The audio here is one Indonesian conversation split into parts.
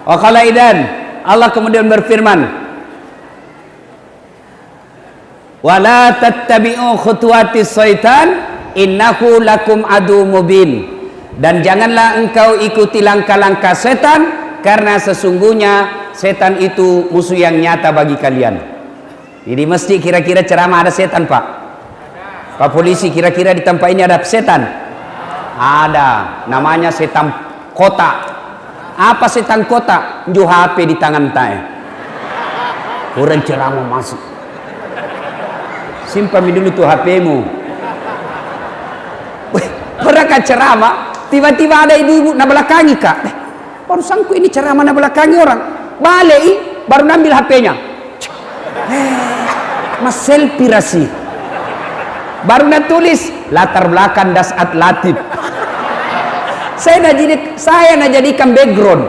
Wa qala idan, Allah kemudian berfirman, wala tattabi'u khutuwatis syaitan innahu lakum adu mubin. Dan janganlah engkau ikuti langkah-langkah setan, karena sesungguhnya setan itu musuh yang nyata bagi kalian. Jadi mesti kira-kira ceramah ada setan, Pak? Pak polisi, kira-kira di tempat ini ada setan? Ada, namanya setan kota. Apa setan kota? Ju HP di tangan saya. Orang ceramah masuk. Simpan dulu tuh HP-mu. Pernahkah ceramah? Tiba-tiba ada ibu-ibu na belakangi, Kak. Barusanku ini ceramah na belakangi orang. Balik, baru ambil HP-nya. Mas selfie rasi. Baru na tulis latar belakang dasat latif. Saya nak jadikan background.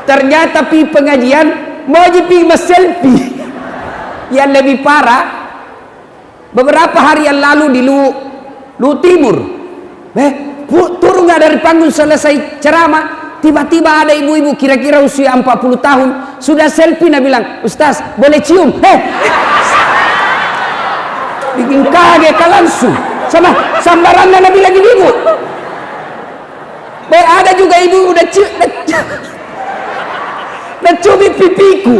Ternyata pi pengajian mau jadi mas selfie. Yang lebih parah, beberapa hari yang lalu di Lu Timur, turun nggak dari panggung selesai ceramah, tiba-tiba ada ibu-ibu kira-kira usia 40 tahun sudah selfie, nah bilang, Ustaz boleh cium? Bikin kaget langsung sama sambarannya, nabi lagi ibu. Ada juga ibu udah cubit pipiku.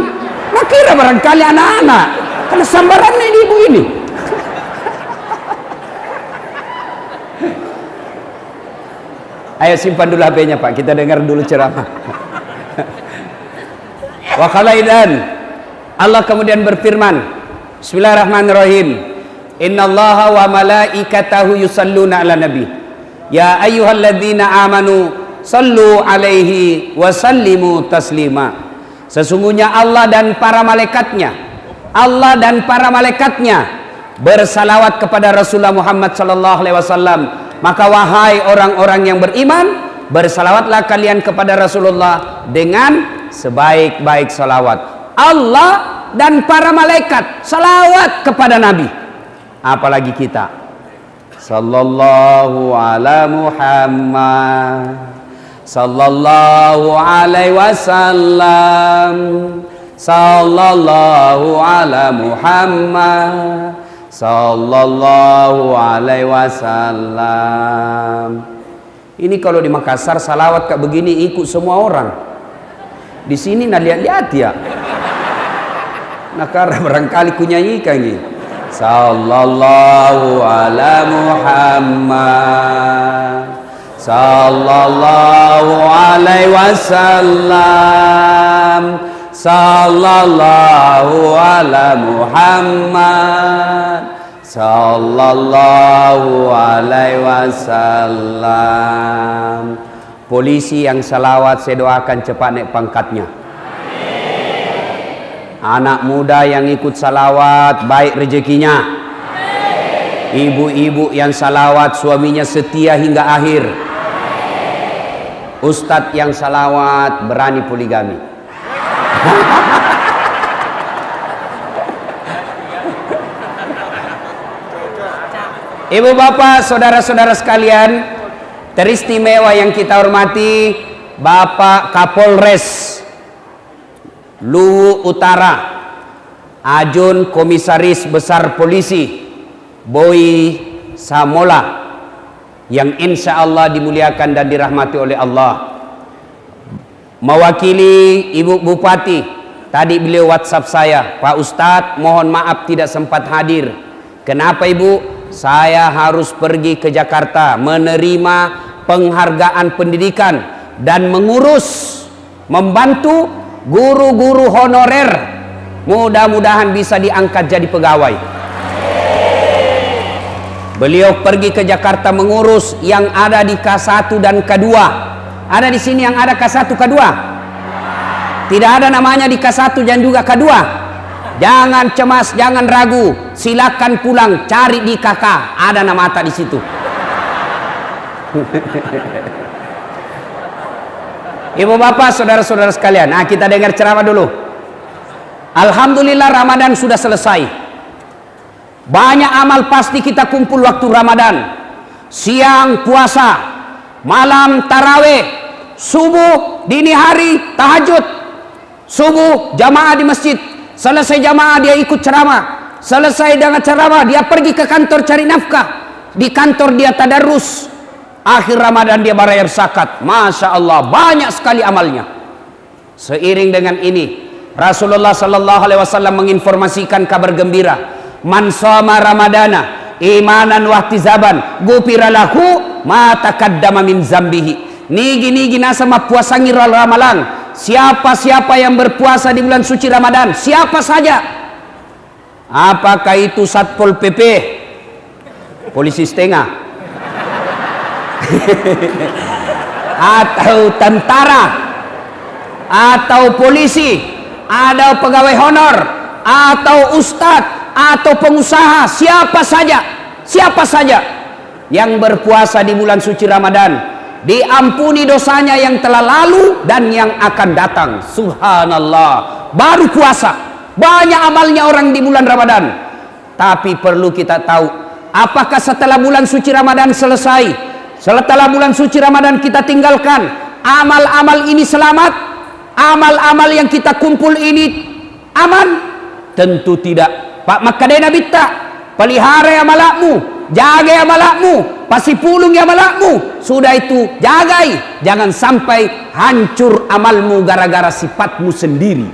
Nah kira barangkali anak-anak, karena sambarannya ibu ini. Ayo simpan dulu HP-nya, Pak, kita dengar dulu ceramah. Wa qala idan, Allah kemudian berfirman, bismillahirrahmanirrahim, innallaha wa malaikatahu yusalluna ala nabi ya ayyuhalladzina amanu sallu alaihi wa sallimu taslima. Sesungguhnya Allah dan para malaikatnya bersalawat kepada Rasulullah Muhammad sallallahu alaihi wasallam. Maka wahai orang-orang yang beriman, bersalawatlah kalian kepada Rasulullah dengan sebaik-baik salawat. Allah dan para malaikat salawat kepada Nabi, apalagi kita. Sallallahu ala Muhammad, sallallahu alaihi wasallam, sallallahu ala Muhammad, sallallahu alaihi wasallam. Ini kalau di Makassar salawat kayak begini ikut semua orang. Di sini nah lihat-lihat ya. Nah karena barangkali kunyanyikan ini. Sallallahu ala Muhammad, sallallahu alaihi wasallam, sallallahu ala Muhammad, sallallahu alaihi wasallam. Polisi yang salawat saya doakan cepat naik pangkatnya. Anak muda yang ikut salawat baik rezekinya. Ibu-ibu yang salawat suaminya setia hingga akhir. Ustadz yang salawat berani poligami. Ibu bapak, saudara-saudara sekalian, teristimewa yang kita hormati Bapak Kapolres Luwu Utara, Ajun Komisaris Besar Polisi Boy Samola, yang insya Allah dimuliakan dan dirahmati oleh Allah. Mewakili Ibu Bupati, tadi beliau WhatsApp saya, Pak Ustadz mohon maaf tidak sempat hadir. Kenapa Ibu? Saya harus pergi ke Jakarta menerima penghargaan pendidikan dan mengurus, membantu guru-guru honorer. Mudah-mudahan bisa diangkat jadi pegawai. Beliau pergi ke Jakarta mengurus yang ada di K1 dan K2. Ada di sini yang ada K1, K2? Tidak ada namanya di K1 dan juga K2. Jangan cemas, jangan ragu. Silakan pulang, cari di KK. Ada nama Atta di situ. Ibu bapak, saudara-saudara sekalian, nah kita dengar ceramah dulu. Alhamdulillah Ramadan sudah selesai. Banyak amal pasti kita kumpul waktu Ramadan. Siang puasa, malam taraweh, subuh, dini hari, tahajud. Subuh, jamaah di masjid. Selesai jamaah, dia ikut ceramah. Selesai dengan ceramah, dia pergi ke kantor cari nafkah. Di kantor dia tadarus. Akhir Ramadan dia bayar zakat. Masya Allah, banyak sekali amalnya. Seiring dengan ini, Rasulullah sallallahu alaihi wasallam menginformasikan kabar gembira. Man shoma ramadana imanan wa ihtisaban ghufira lahu ma taqaddama min zambihi. Nigi nasa mapuasangi ramalan. Siapa-siapa yang berpuasa di bulan suci Ramadan, siapa saja. Apakah itu Satpol PP, polisi setengah, atau tentara, atau polisi, ada pegawai honor, atau ustadz, atau pengusaha, siapa saja yang berpuasa di bulan suci Ramadan, diampuni dosanya yang telah lalu dan yang akan datang. Subhanallah, baru puasa, banyak amalnya orang di bulan Ramadan. Tapi perlu kita tahu, apakah setelah bulan suci Ramadan selesai, setelah bulan suci Ramadan kita tinggalkan, amal-amal ini selamat, amal-amal yang kita kumpul ini aman? Tentu tidak. Pak Makadena Bitta, pelihara amalakmu, jaga amalakmu, pasti pulung amalakmu. Sudah itu jagai, jangan sampai hancur amalmu gara-gara sifatmu sendiri.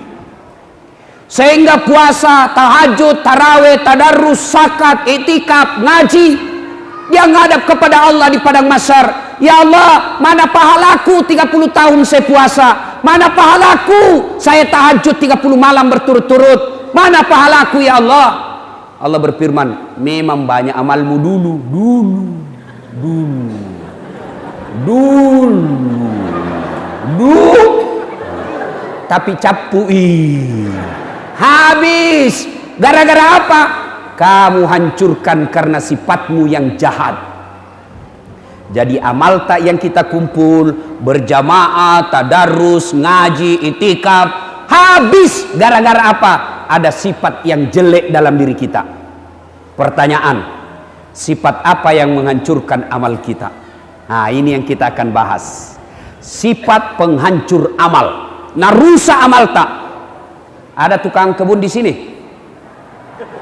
Sehingga puasa, tahajud, taraweh, tadarus, zakat, iktikaf, ngaji, yang ngadap kepada Allah di padang mahsyar. Ya Allah, mana pahalaku 30 tahun saya puasa? Mana pahalaku saya tahajud 30 malam berturut-turut? Mana pahalaku ya Allah? Allah berfirman, memang banyak amalmu dulu. Tapi capui. Habis. Gara-gara apa? Kamu hancurkan karena sifatmu yang jahat. Jadi amal tak yang kita kumpul, berjamaah, tadarus, ngaji, iktikaf, habis gara-gara apa? Ada sifat yang jelek dalam diri kita. Pertanyaan, sifat apa yang menghancurkan amal kita? Nah, ini yang kita akan bahas. Sifat penghancur amal. Nah, rusak amal tak? Ada tukang kebun di sini?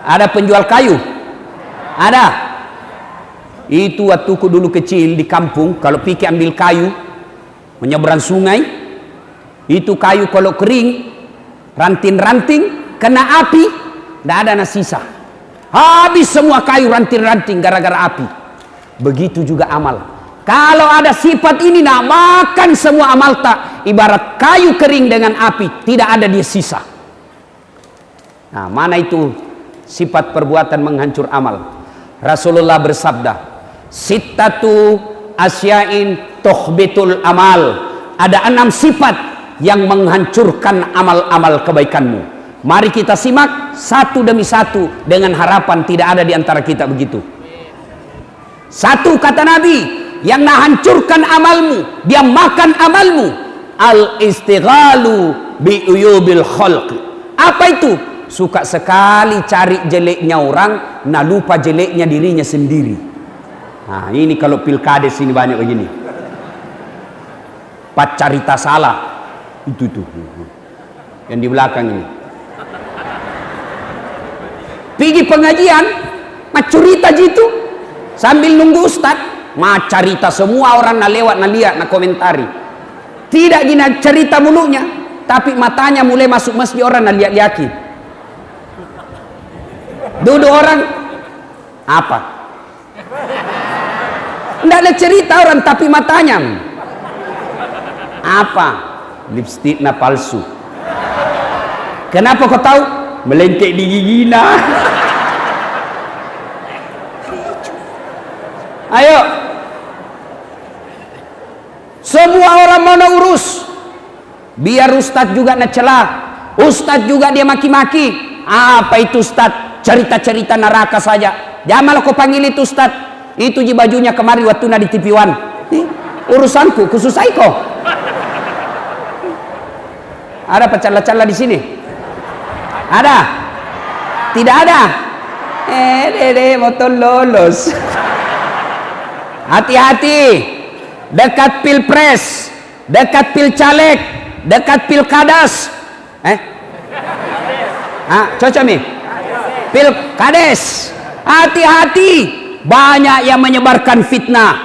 Ada penjual kayu? Ada. Itu waktuku dulu kecil di kampung, kalau pergi ambil kayu menyeberang sungai, itu kayu kalau kering, ranting-ranting, kena api, tidak ada sisa. Habis semua kayu ranting-ranting gara-gara api. Begitu juga amal. Kalau ada sifat ini, nak makan semua amal tak. Ibarat kayu kering dengan api, tidak ada dia sisa. Nah, mana itu sifat perbuatan menghancur amal? Rasulullah bersabda, sittatu asyain tuhbitul amal. Ada 6 sifat yang menghancurkan amal-amal kebaikanmu. Mari kita simak satu demi satu dengan harapan tidak ada di antara kita begitu. Satu, kata Nabi, yang menghancurkan amalmu, dia makan amalmu, al-istighalu bi uyubil khalq. Apa itu? Suka sekali cari jeleknya orang, nah lupa jeleknya dirinya sendiri. Nah, ini kalau pilkades ini banyak begini. Pacarita salah. Itu yang di belakang ini. Pergi pengajian, macurita gitu, sambil nunggu ustad, macarita semua orang na lewat na lihat na komentari. Tidak gina cerita mulutnya, tapi matanya mulai masuk masjid orang na lihat-liakin. Duduk orang apa? Tidak ada cerita orang, tapi matanya apa? Lipstick na palsu. Kenapa kau tahu? Melengkek di giginya. Ayo, semua orang mau urus, biar ustadz juga nak celah, ustadz juga dia maki-maki. Apa itu ustadz? Cerita-cerita neraka saja. Janganlah kau panggil itu ustadz. Itu ji bajunya kemari waktu na di TV One. Urusanku, khusus kau. Ada pecala-cala di sini? Ada? Tidak ada? Dede motor lolos. Hati-hati. Dekat pilpres, dekat pilcaleg, dekat pilkadas, cocok nih, pilkades. Hati-hati, banyak yang menyebarkan fitnah.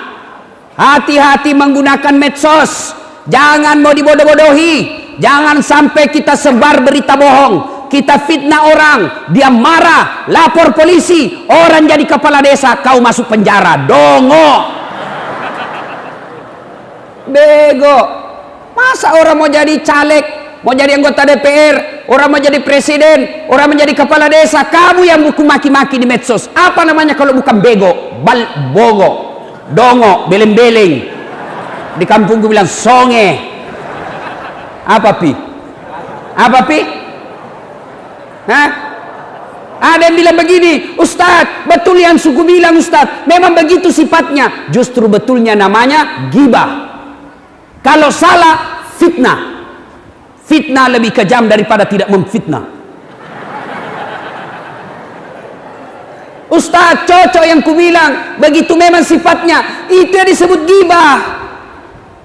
Hati-hati menggunakan medsos. Jangan mau dibodoh-bodohi. Jangan sampai kita sebar berita bohong. Kita fitnah orang, dia marah, lapor polisi, orang jadi kepala desa, kau masuk penjara. Dongo. Bego. Masa orang mau jadi caleg, mau jadi anggota DPR, orang mau jadi presiden, orang menjadi kepala desa, kamu yang buku maki-maki di medsos. Apa namanya kalau bukan bego? Bogo, dongo, beleng-beleng. Di kampungku bilang songe. Apa pi? Apa pi? Hah? Ada yang bilang begini, Ustadz, betul yang suku bilang Ustadz, memang begitu sifatnya. Justru betulnya namanya gibah. Kalau salah, fitnah. Fitnah lebih kejam daripada tidak memfitnah. Ustaz, cocok yang kubilang, begitu memang sifatnya. Itu yang disebut gibah.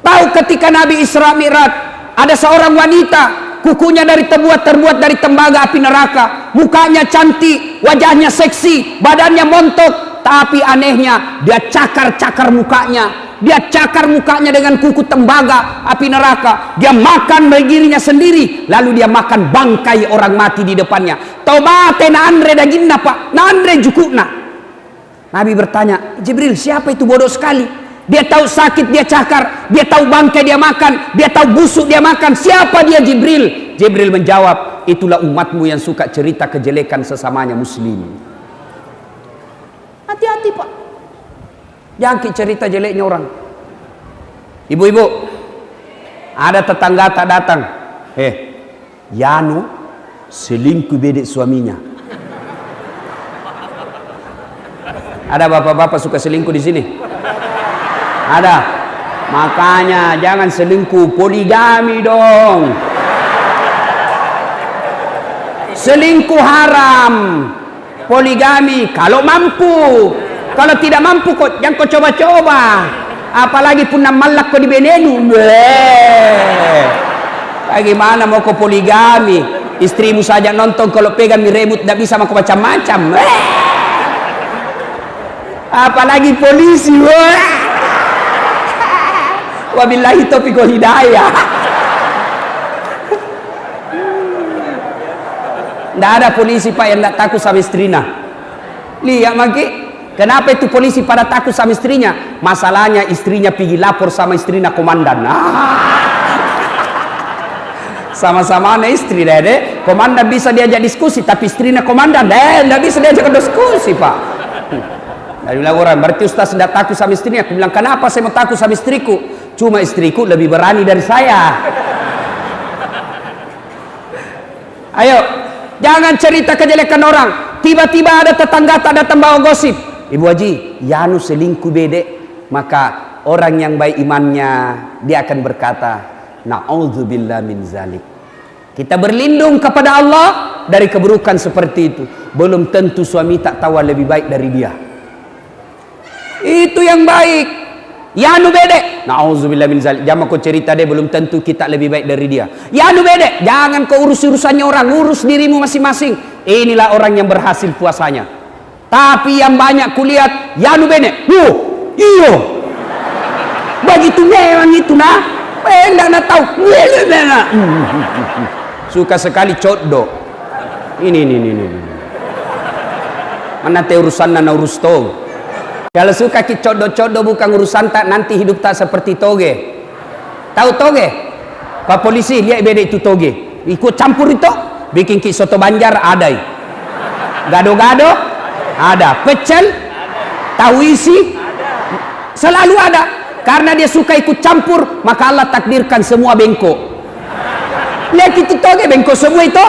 Tahu ketika Nabi Isra Mi'raj, ada seorang wanita, kukunya terbuat dari tembaga api neraka, mukanya cantik, wajahnya seksi, badannya montok, tapi anehnya dia cakar mukanya. Dia cakar mukanya dengan kuku tembaga api neraka. Dia makan dirinya sendiri, lalu dia makan bangkai orang mati di depannya. Taubate na andre daginna pak, na andre jukuna. Nabi bertanya, Jibril, siapa itu bodoh sekali? Dia tahu sakit dia cakar, dia tahu bangkai dia makan, dia tahu busuk dia makan. Siapa dia Jibril? Jibril menjawab, itulah umatmu yang suka cerita kejelekan sesamanya muslim. Hati-hati pak, jangan cerita jeleknya orang. Ibu-ibu, ada tetangga tak datang, Yanu selingkuh bedek suaminya. Ada bapak-bapak suka selingkuh di sini? Ada. Makanya jangan selingkuh, poligami dong. Selingkuh haram, poligami kalau mampu. Kalau tidak mampu kok jangan kau coba-coba. Apalagi pun malak kau di benenu. Bagaimana mau kau poligami? Istrimu saja nonton kalau pegang remote tidak bisa mau macam-macam. Apalagi polisi. Wabillahi taufiq wal hidayah. Tidak ada polisi pak yang tidak takut sama istrinya. Lihat maki, kenapa itu polisi pada takut sama istrinya? Masalahnya istrinya pergi lapor sama istrinya komandan. Sama-sama istri deh. Komandan bisa diajak diskusi, tapi istrinya komandan tidak bisa diajak diskusi pak. Dari bilang orang, berarti Ustaz tidak takut sama istrinya. Aku bilang, kenapa saya mau takut sama istriku? Cuma istriku lebih berani dari saya. Ayo, jangan cerita kejelekan orang. Tiba-tiba ada tetangga tak datang bawa gosip. Ibu Haji, Yanu selingkuh bedek. Maka orang yang baik imannya, dia akan berkata, na'udzubillah min zalik. Kita berlindung kepada Allah dari keburukan seperti itu. Belum tentu suami tak tahu lebih baik dari dia. Itu yang baik. Yanu bedek, na'udzubillah min zalik. Jangan kau cerita dia, belum tentu kita lebih baik dari dia. Yanu bedek, jangan kau urus urusannya orang, urus dirimu masing-masing. Inilah orang yang berhasil puasanya. Tapi yang banyak kulihat Yanu bedek, iyo begitu memang itu nah. Enggak nak tahu. Suka sekali codo. Ini. Mana te urusan na urus tong. Kalau suka ki codo-codo bukan urusan tak, nanti hidup tak seperti toge. Tahu toge? Pak polisi lihat beda itu toge. Ikut campur itu, bikin ki soto Banjar ada. Gado-gado ada. Pecel, tahu isi selalu ada. Karena dia suka ikut campur, maka Allah takdirkan semua bengkok. Lihat itu toge bengkok semua itu.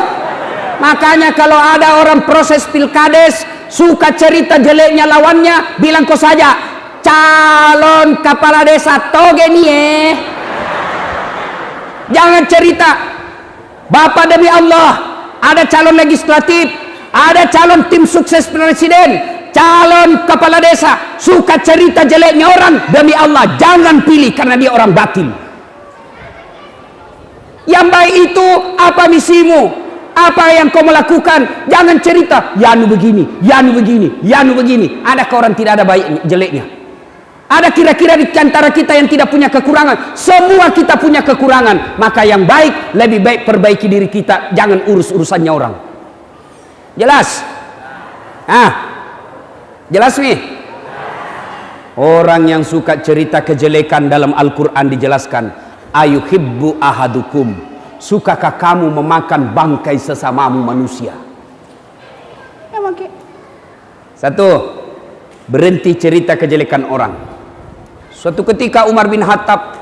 Makanya kalau ada orang proses pilkades suka cerita jeleknya lawannya, bilang kau saja, calon kepala desa toge nih. Jangan cerita. Bapak demi Allah, ada calon legislatif, ada calon tim sukses presiden, calon kepala desa, suka cerita jeleknya orang, demi Allah jangan pilih karena dia orang batil. Yang baik itu apa misimu? Apa yang kau melakukan? Jangan cerita, ya nu begini, ya nu begini, ya nu begini. Adakah orang tidak ada baik jeleknya? Ada kira-kira di antara kita yang tidak punya kekurangan? Semua kita punya kekurangan. Maka yang baik, lebih baik perbaiki diri kita. Jangan urus urusannya orang. Jelas? Jelas nih? Orang yang suka cerita kejelekan dalam Al-Quran dijelaskan, ayuhibbu ahadukum, sukakah kamu memakan bangkai sesamamu manusia? Satu, berhenti cerita kejelekan orang. Suatu ketika Umar bin Khattab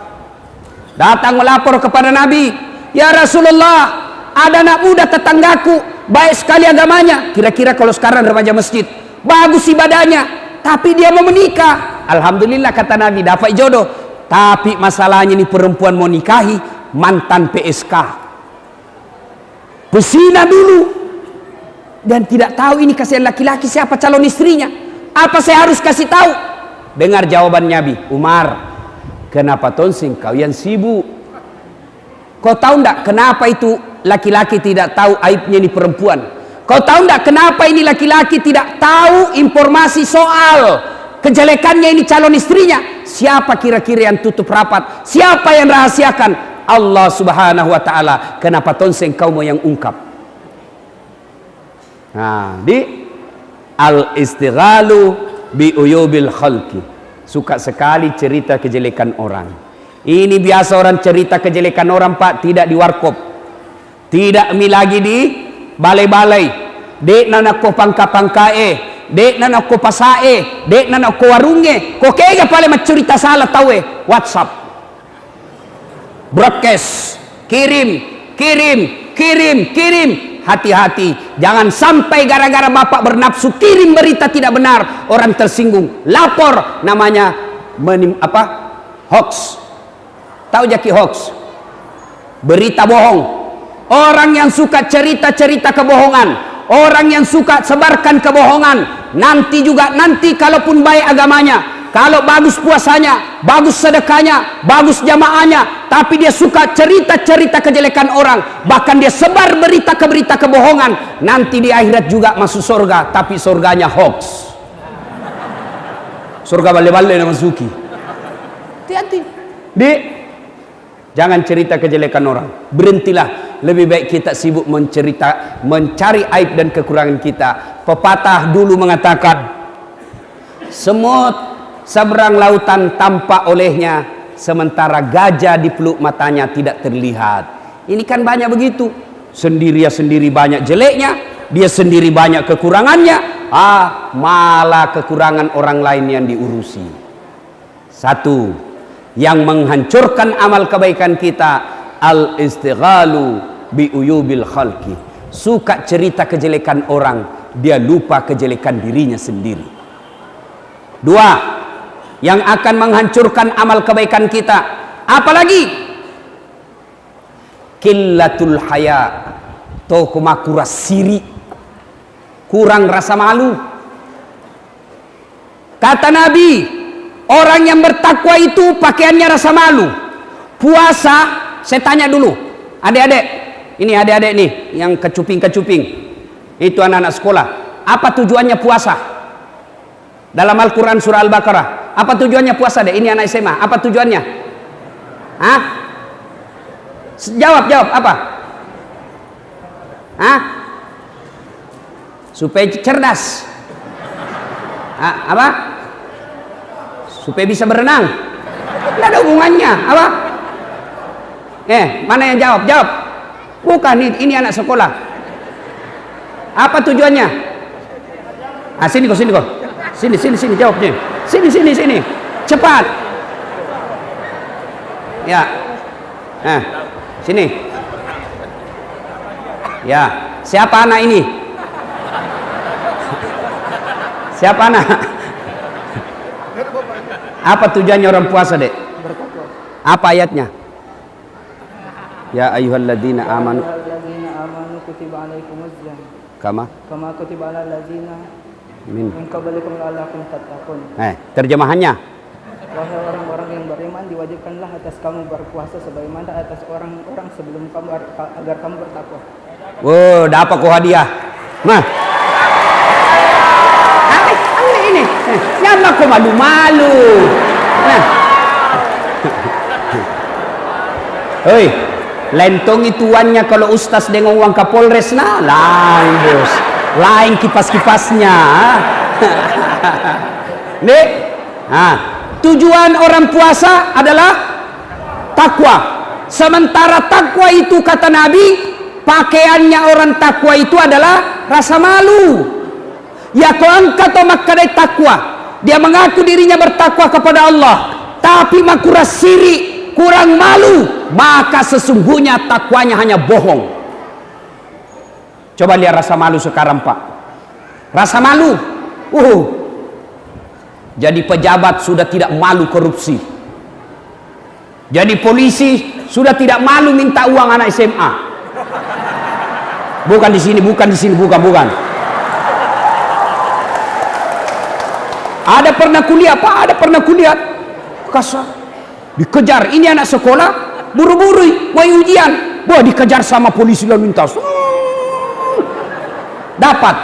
datang melapor kepada Nabi, ya Rasulullah, ada anak muda tetanggaku, baik sekali agamanya, kira-kira kalau sekarang remaja masjid, bagus ibadahnya, tapi dia mau menikah. Alhamdulillah kata Nabi, dapat jodoh. Tapi masalahnya ini perempuan mau nikahi mantan PSK, pesina dulu, dan tidak tahu ini kasihan laki-laki siapa calon istrinya. Apa saya harus kasih tahu? Dengar jawaban Nabi, Umar, kenapa tonsing kau yang sibuk? Kau tahu enggak kenapa itu laki-laki tidak tahu aibnya ini perempuan? Kau tahu enggak kenapa ini laki-laki tidak tahu informasi soal kejelekannya ini calon istrinya? Siapa kira-kira yang tutup rapat? Siapa yang rahasiakan? Allah Subhanahu wa ta'ala. Kenapa tonseng kau mau yang ungkap? Nah, di al-istighalu bi uyubil khalqi, suka sekali cerita kejelekan orang. Ini biasa orang cerita kejelekan orang, Pak, tidak di warkop, tidak lagi di balai-balai, dek nana ko pangka-pangkae, dek nana ko pasae, dek nana ko warunge, ko kega pale cerita salah tahu WhatsApp, broadcast, kirim. Hati-hati, jangan sampai gara-gara bapak bernafsu kirim berita tidak benar, orang tersinggung, lapor, namanya hoax. Tahu jaki hoax? Berita bohong. Orang yang suka cerita-cerita kebohongan, orang yang suka sebarkan kebohongan, nanti kalaupun baik agamanya, kalau bagus puasanya, bagus sedekahnya, bagus jamaahnya, tapi dia suka cerita-cerita kejelekan orang, bahkan dia sebar berita kebohongan, nanti di akhirat juga masuk surga, tapi surganya hoax. Surga bale-bale nama Suki. Hati-hati. Jangan cerita kejelekan orang. Berhentilah. Lebih baik kita sibuk mencari aib dan kekurangan kita. Pepatah dulu mengatakan, semut seberang lautan tampak olehnya, sementara gajah di peluk matanya tidak terlihat. Ini kan banyak begitu. Sendiri banyak jeleknya, dia sendiri banyak kekurangannya, malah kekurangan orang lain yang diurusi. Satu, yang menghancurkan amal kebaikan kita, al-istighalu bi uyubil khalqi, suka cerita kejelekan orang, dia lupa kejelekan dirinya sendiri. Dua, yang akan menghancurkan amal kebaikan kita, apalagi qillatul haya, kurang siri, kurang rasa malu. Kata Nabi, orang yang bertakwa itu pakaiannya rasa malu. Puasa, saya tanya dulu, adik-adik, ini adik-adik nih yang kecuping-kecuping, itu anak-anak sekolah, apa tujuannya puasa? Dalam Al-Quran surah Al-Baqarah, apa tujuannya puasa deh? Ini anak SMA, apa tujuannya? Jawab, apa? Supaya cerdas. Apa? Supaya bisa berenang. Tidak ada hubungannya. Apa? Mana yang jawab? Jawab. Bukan, ini anak sekolah. Apa tujuannya? Sini kok. Sini jawabnya. Sini. Cepat. Ya. Sini. Ya. Siapa anak ini? Siapa anak? Apa tujuannya orang puasa, Dek? Apa ayatnya? Ya ayyuhalladzina amanu kutiba alaikumuz syiyam kama kutiba alal ladzina min qablikum la'allakum tattaqun. Terjemahannya Wahai orang-orang yang beriman, diwajibkanlah atas kamu berpuasa sebagaimana atas orang-orang sebelum kamu agar kamu bertakwa. Wow, dapat kau hadiah. Mah. Ini. Nyama kau malu-malu. Nah. Hei, lentong ituannya kalau ustaz dengan uang Kapolres nah, lain bos. Lain kipas-kipasnya. Nih. Nah, tujuan orang puasa adalah takwa. Sementara takwa itu kata Nabi, pakaiannya orang takwa itu adalah rasa malu. Ya kau angkat maka dari takwa. Dia mengaku dirinya bertakwa kepada Allah, tapi makura siri, kurang malu, maka sesungguhnya takwanya hanya bohong. Coba lihat rasa malu sekarang Pak. Rasa malu. Jadi pejabat sudah tidak malu korupsi. Jadi polisi sudah tidak malu minta uang anak SMA. Bukan di sini, bukan. Ada pernah kuliah, Pak, ada pernah kuliah. Kasar. Dikejar, ini anak sekolah, buru-buru mau ujian. Wah, dikejar sama polisi lalu lintas. Dapat.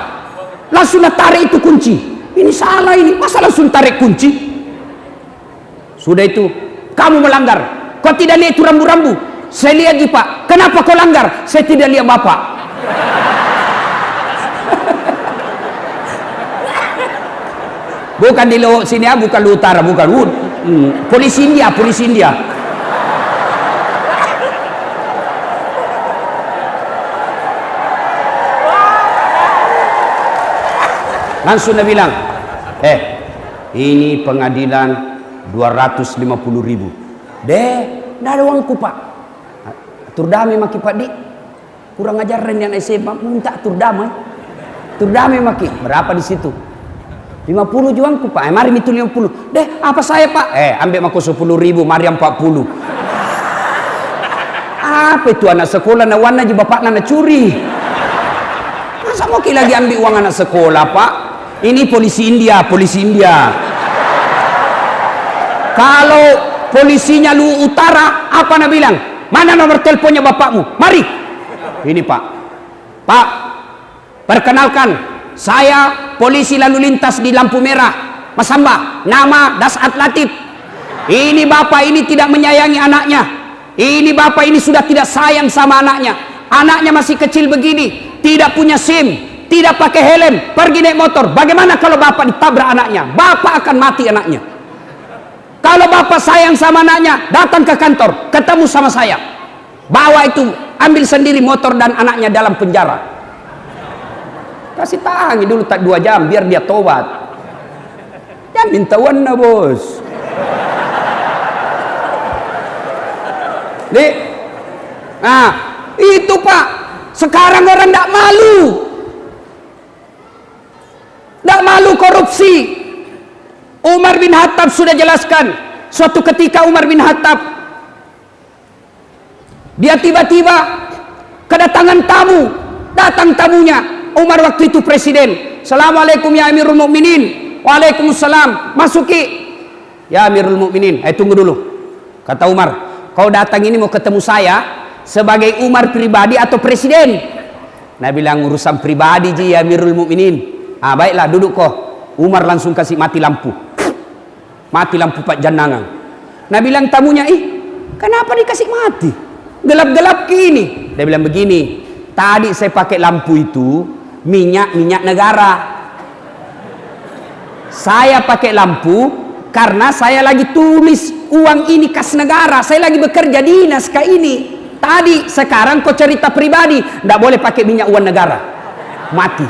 Langsung tarik itu kunci. Ini salah ini, masa langsung tarik kunci? Sudah itu, kamu melanggar. Kau tidak lihat itu rambu-rambu? Saya lihat Pak. Kenapa kau langgar? Saya tidak lihat Bapak. Bukan di sini, bukan di utara, bukan. Polisi India. Langsung dia bilang, ini pengadilan 250.000. Nggak ada uangku Pak. Turdame maki Pak Dik. Kurang ajar yang SMA minta turdame. Turdame maki. Berapa di situ? 50 juangku Pak. Mari itu 50. Apa saya Pak? Ambil maku 10.000, mari 40. Apa itu anak sekolah na warna je bapak na curi. Masa mau lagi ambil uang anak sekolah Pak? Ini polisi India. Kalau polisinya lu utara, apa nak bilang? Mana nomor teleponnya bapakmu? Mari. Ini Pak. Pak, perkenalkan, saya polisi lalu lintas di lampu merah. Mas Hamba, nama Dasat Latif. Ini bapak ini tidak menyayangi anaknya. Ini bapak ini sudah tidak sayang sama anaknya. Anaknya masih kecil begini, tidak punya SIM, tidak pakai helm, pergi naik motor. Bagaimana kalau bapak ditabrak anaknya? Bapak akan mati anaknya. Kalau bapak sayang sama anaknya, datang ke kantor, ketemu sama saya. Bawa itu, ambil sendiri motor dan anaknya dalam penjara. Kasih tangi dulu tak 2 jam biar dia tobat. Jangan minta warna bos. Nih, nah itu Pak. Sekarang orang tidak malu. Tidak malu korupsi. Umar bin Khattab sudah jelaskan. Suatu ketika Umar bin Khattab, dia tiba-tiba kedatangan tamu. Datang tamunya. Umar waktu itu presiden. Assalamualaikum ya Amirul Mukminin. Waalaikumsalam. Masuki. Ya Amirul Mukminin. Tunggu dulu. Kata Umar, kau datang ini mau ketemu saya sebagai Umar pribadi atau presiden? Nah bilang urusan pribadi ji ya Amirul Mukminin. Baiklah duduk kau. Umar langsung kasih mati lampu. Mati lampu Pak Janangan. Nah bilang tamunya, kenapa dikasih mati? Gelap-gelap gini. Dia bilang begini, tadi saya pakai lampu itu minyak negara. Saya pakai lampu karena saya lagi tulis uang ini kas negara. Saya lagi bekerja dinas kayak ini. Tadi, sekarang kau cerita pribadi, tidak boleh pakai minyak uang negara. Mati.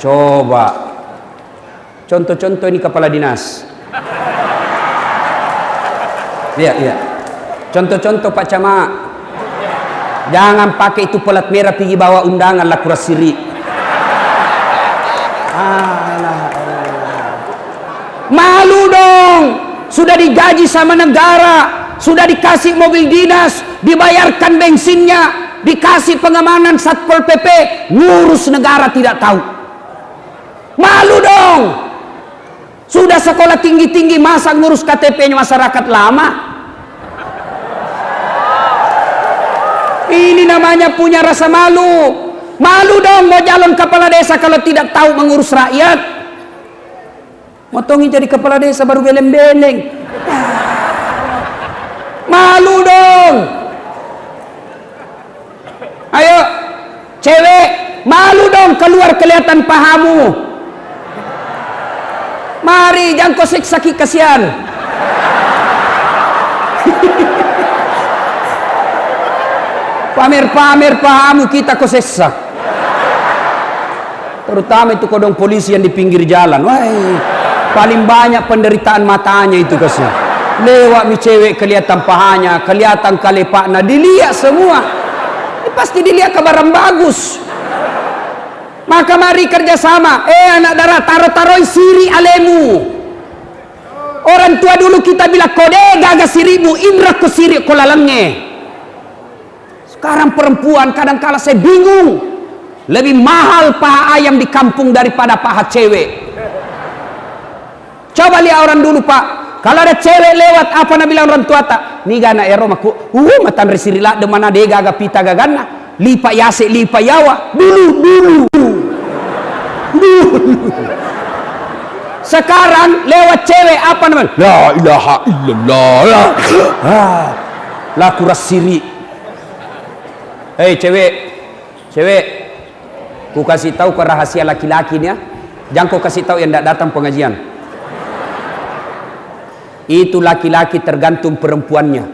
Coba. Contoh-contoh ini kepala dinas. Iya. Contoh-contoh Pak Camat. Jangan pakai itu pelat merah pergi bawa undangan lah kuras siri. Malu dong. Sudah digaji sama negara, sudah dikasih mobil dinas, dibayarkan bensinnya, dikasih pengamanan Satpol PP, ngurus negara tidak tahu. Malu dong. Sudah sekolah tinggi-tinggi, masa ngurus KTP-nya masyarakat lama? Ini namanya punya rasa malu. Malu dong mau calon kepala desa kalau tidak tahu mengurus rakyat. Motongi jadi kepala desa baru beleng-beleng. Malu dong. Ayo cewek, malu dong keluar kelihatan pahamu. Mari jangan kau siksa kasihan. Pamer-pamer pahamu kita kau siksa. Terutama itu kodong polisi yang di pinggir jalan. Wah, paling banyak penderitaan matanya itu kasih. Lewat mi cewek kelihatan pahanya, kelihatan kalepakna, dilihat semua. Ini pasti dilihat kabaran bagus. Maka mari kerjasama. Anak darah, taruh-taruh siri alemu. Orang tua dulu kita bilang kode gaga sirimu, indra ko siri ko lalangnya. Sekarang perempuan kadang-kala saya bingung. Lebih mahal paha ayam di kampung daripada paha cewek. Coba lihat orang dulu Pak. Kalau ada cewek lewat apa nak bilang orang tua tak? Ni gana ero maku. Matan resirila de mana de gaga pita gagana. Lipa yase lipa yawa. Dulu. Sekarang lewat cewek apa namanya? La ilaha illallah. Laku rasiri. Hei cewek, ku kasih tahu ke rahasia laki-laki nih ya. Jangan kau kasih tahu yang tidak datang pengajian. Itu laki-laki tergantung perempuannya.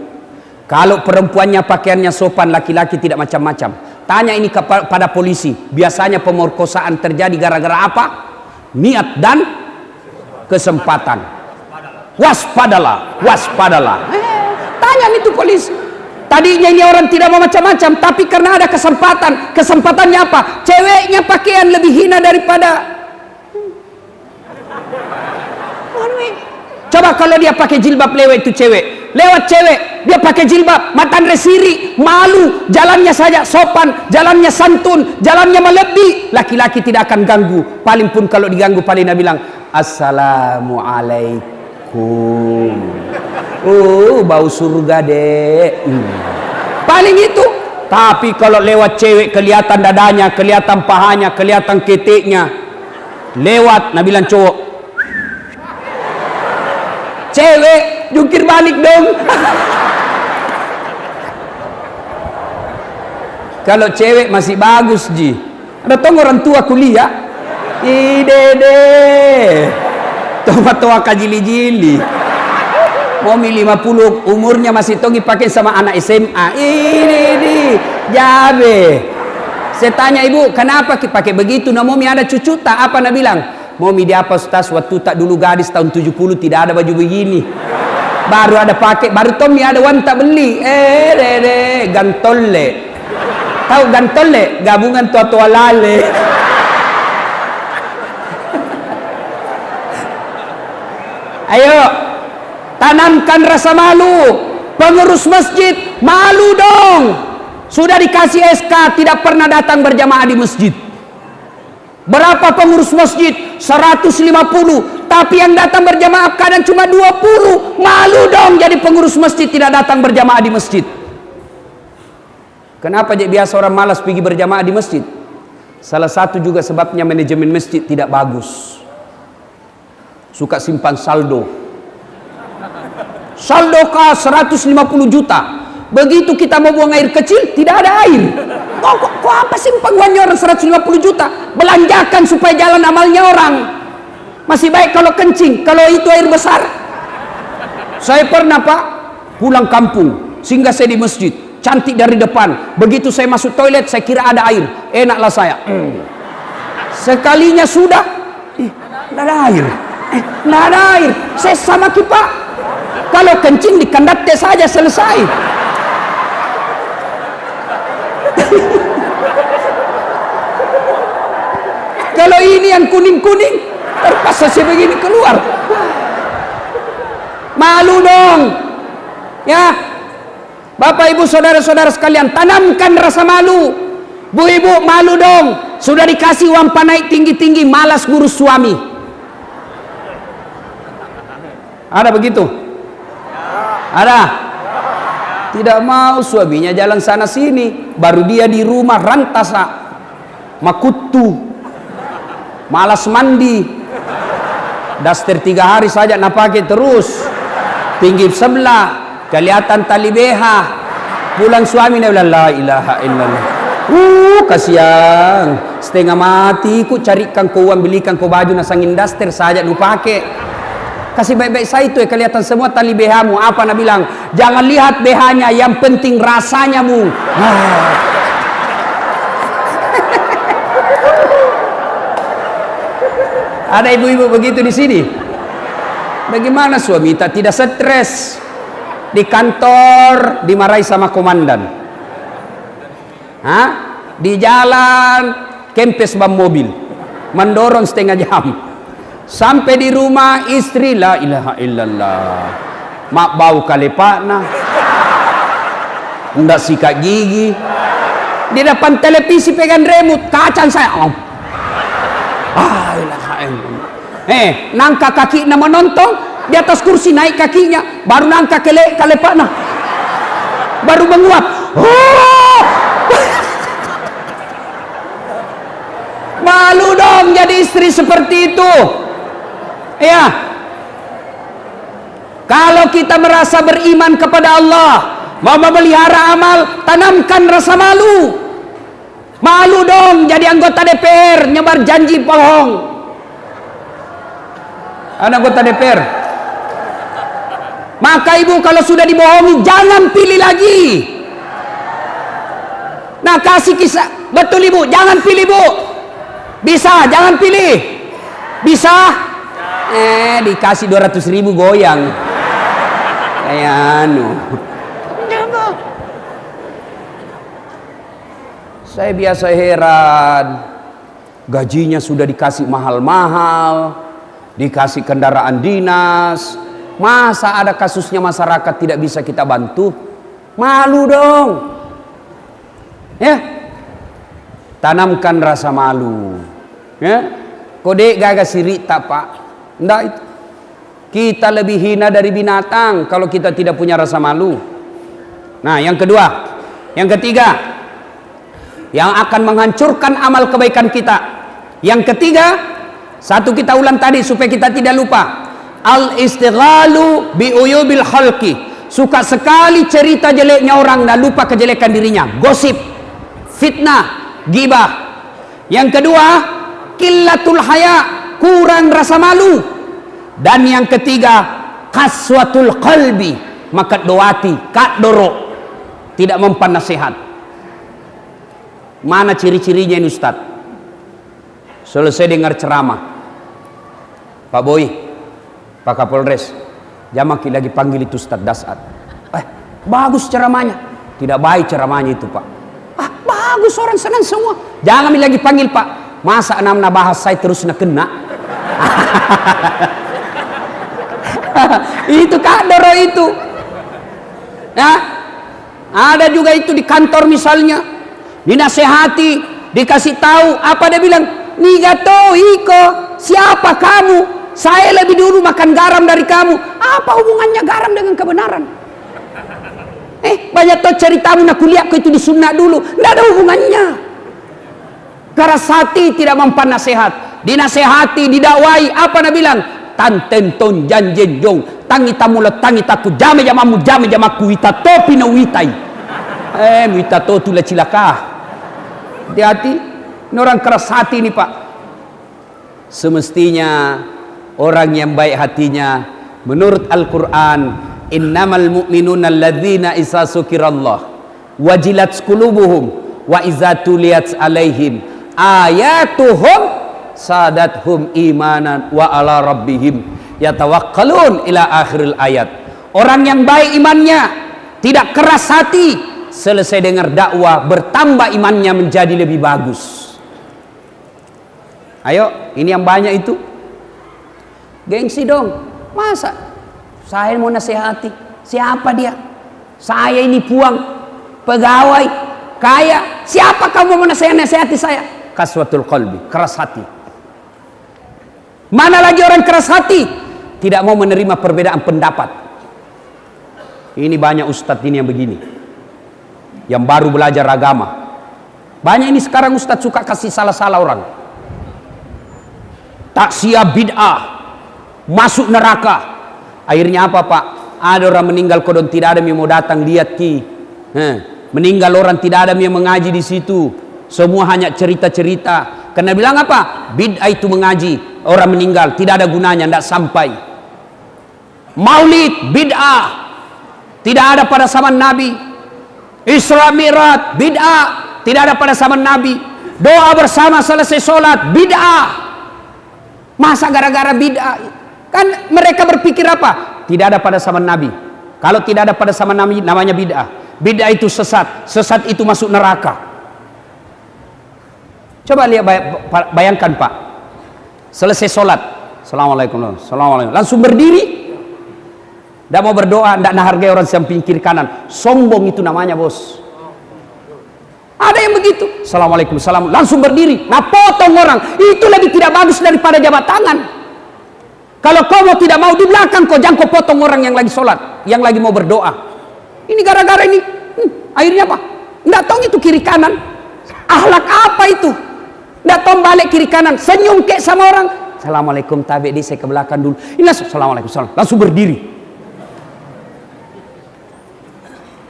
Kalau perempuannya pakaiannya sopan, laki-laki tidak macam-macam. Tanya ini kepada polisi. Biasanya pemerkosaan terjadi gara-gara apa? Niat dan kesempatan. Waspadalah. Tanya itu polisi. Tadinya ini orang tidak mau macam-macam, tapi karena ada kesempatan. Kesempatannya apa? Ceweknya pakaian lebih hina daripada. Coba kalau dia pakai jilbab lewat itu cewek. Lewat cewek, dia pakai jilbab, matan resiri, malu, jalannya saja sopan, jalannya santun, jalannya melebih. Laki-laki tidak akan ganggu. Paling pun kalau diganggu paling dia bilang, Assalamualaikum. Bau surga dek. Paling itu. Tapi kalau lewat cewek kelihatan dadanya, kelihatan pahanya, kelihatan keteknya. Lewat, nah bilang cowok, cewek jungkir balik dong. Kalau cewek masih bagus ji. Ada tong orang tua kuliah. Dede. Tua kajili-jili. Momi 50 umurnya masih tongi pakai sama anak SMA. Ini jabe. Saya tanya ibu, kenapa pakai begitu? Nah momi ada cucu tak? Apa nak bilang? Momi dia apa Ustaz, waktu tak dulu gadis tahun 70 tidak ada baju begini. Baru ada pakai, baru Tommy ada wan tak beli. Dede, gantolle. Tahu gantolle? Gabungan tua-tua lale. Ayo, tanamkan rasa malu. Pengurus masjid, malu dong. Sudah dikasih SK, tidak pernah datang berjamaah di masjid. Berapa pengurus masjid? 150. Tapi yang datang berjamaah kadang cuma 20. Malu dong jadi pengurus masjid tidak datang berjamaah di masjid. Kenapa biasa orang malas pergi berjamaah di masjid? Salah satu juga sebabnya manajemen masjid tidak bagus. Suka simpan saldo. Saldo kas 150 juta. Begitu kita mau buang air kecil, tidak ada air. Kok apa simpan uangnya orang 150 juta? Belanjakan supaya jalan amalnya orang. Masih baik kalau kencing, kalau itu air besar. Saya pernah Pak, pulang kampung, singgah saya di masjid, cantik dari depan. Begitu saya masuk toilet, saya kira ada air. Enaklah saya. Sekalinya sudah, tidak ada air. Tidak ada air. Saya sama kita. Kalau kencing di kandate saja selesai. Kalau ini yang kuning-kuning, terpaksa saya begini keluar. Malu dong. Ya, Bapak Ibu saudara-saudara sekalian, tanamkan rasa malu. Bu Ibu malu dong. Sudah dikasih uang naik tinggi-tinggi, malas ngurus suami. Ada begitu? Ada? Tidak mau suaminya jalan sana sini, baru dia di rumah rantasa, makutu, malas mandi, daster 3 hari saja nak pakai terus, pinggir sebelah, kelihatan tali BH, pulang suami dia bilang la ilaha illallah. Kasihan, setengah mati ku carikan kau uang, belikan kau baju nasangin daster saja lu pakai. Kasih baik-baik saya itu ya, kelihatan semua tali BH-mu. Apa nak bilang? Jangan lihat BH-nya, yang penting rasanya mu. Ada ibu-ibu begitu di sini. Bagaimana suami tidak stres? Di kantor dimarahi sama komandan. Di jalan kempes ban mobil, mendorong setengah jam. Sampai di rumah istri la ilaha illallah, mak bau kalepana, ndak sikat gigi, di depan televisi pegang remote, kacang saya. Ilaha illallah. Nangka kaki nama nonton, di atas kursi naik kakinya, baru nangka kalepana, baru menguap. Malu dong jadi istri seperti itu. Ya, kalau kita merasa beriman kepada Allah, mau memelihara amal, tanamkan rasa malu. Malu dong jadi anggota DPR nyebar janji bohong. Ada anggota DPR, maka ibu kalau sudah dibohongi jangan pilih lagi. Nah, kasih kisah betul ibu, jangan pilih bu. Bisa, jangan pilih. Bisa. Dikasih 200.000 goyang kayak saya biasa heran, gajinya sudah dikasih mahal-mahal, dikasih kendaraan dinas, masa ada kasusnya masyarakat tidak bisa kita bantu? Malu dong ya. Tanamkan rasa malu ya. Kode gagas sirita pak, ndak itu. Kita lebih hina dari binatang kalau kita tidak punya rasa malu. Nah, yang kedua, yang ketiga, yang akan menghancurkan amal kebaikan kita. Yang ketiga, satu kita ulang tadi supaya kita tidak lupa. Al-istighalu bi uyubil khalqi. Suka sekali cerita jeleknya orang dan lupa kejelekan dirinya. Gosip, fitnah, ghibah. Yang kedua, qillatul haya, kurang rasa malu. Dan yang ketiga, kaswatul qalbi, maka doati, kak doro, tidak mempan nasihat. Mana ciri-cirinya ini Ustaz? Selesai dengar ceramah, Pak Boy, Pak Kapolres, Jamaki lagi panggil itu Ustaz Dasat. Bagus ceramahnya. Tidak baik ceramahnya itu Pak. Bagus, orang senang semua. Jangan lagi panggil Pak. Masa namna bahas saya terus nak kena. Itu kadoro itu. Nah, ada juga itu di kantor misalnya, dinasehati, dikasih tahu, apa dia bilang? Nigato iko, siapa kamu? Saya lebih dulu makan garam dari kamu. Apa hubungannya garam dengan kebenaran? Banyak tuh ceritamu nak kuliah itu di sunnah dulu, tidak ada hubungannya. Keras hati tidak mempan nasihat, dinasehati, didakwai, apa dia bilang? Tantenton janjenjong, tangi tamulat tangi taku, jame jamamu jame jamaku, wita topi na witai. Wita to tu la cilaka. Hati-hati, ini orang keras hati nih Pak. Semestinya orang yang baik hatinya, menurut Al-Quran, innamal mu'minuna alladzina isa sukirallah wajilat qulubuhum wa iza tuliyat alaihim ayatuhum sadathum imanan wa ala rabbihim yatawakkalun ila akhiril ayat. Orang yang baik imannya, tidak keras hati, selesai dengar dakwah bertambah imannya menjadi lebih bagus. Ayo, ini yang banyak itu. Gengsi dong. Masa saya mau nasihati? Siapa dia? Saya ini puang, pegawai, kaya. Siapa kamu mau nasihati saya? Kaswatul qalbi, keras hati. Mana lagi orang keras hati? tidak mau menerima perbedaan pendapat. Ini banyak ustadz ini yang begini, yang baru belajar agama. Banyak ini sekarang ustadz suka kasih salah-salah orang. Taksiyah bid'ah, masuk neraka. Akhirnya apa Pak? Ada orang meninggal kodon tidak ada yang mau datang lihat ki. Meninggal orang tidak ada yang mengaji di situ. Semua hanya cerita-cerita. Karena bilang apa? Bid'ah itu mengaji. Orang meninggal tidak ada gunanya, tidak sampai. Maulid bid'ah, tidak ada pada zaman Nabi. Isra Mi'raj bid'ah, tidak ada pada zaman Nabi. Doa bersama selesai sholat bid'ah. Masa gara-gara bid'ah? Kan mereka berpikir apa? Tidak ada pada zaman Nabi. Kalau tidak ada pada zaman Nabi namanya bid'ah. Bid'ah itu sesat, sesat itu masuk neraka. Coba lihat, bayangkan Pak, selesai sholat, assalamualaikum, assalamualaikum, langsung berdiri, tidak mau berdoa, tidak menghargai orang samping kiri kanan. Sombong itu namanya bos. Ada yang begitu, assalamualaikum, salam, langsung berdiri, nah potong orang. Itu lebih tidak bagus daripada jabat tangan. Kalau kau mau tidak mau di belakang, kau jangan kau potong orang yang lagi sholat, yang lagi mau berdoa. Ini gara-gara ini, akhirnya apa? Tidak tahu itu kiri kanan. Akhlak apa itu? Tidak tahu balik kiri kanan, senyum kek sama orang. Assalamualaikum, tabe di saya ke belakang dulu. Ini assalamualaikum, salam, langsung berdiri.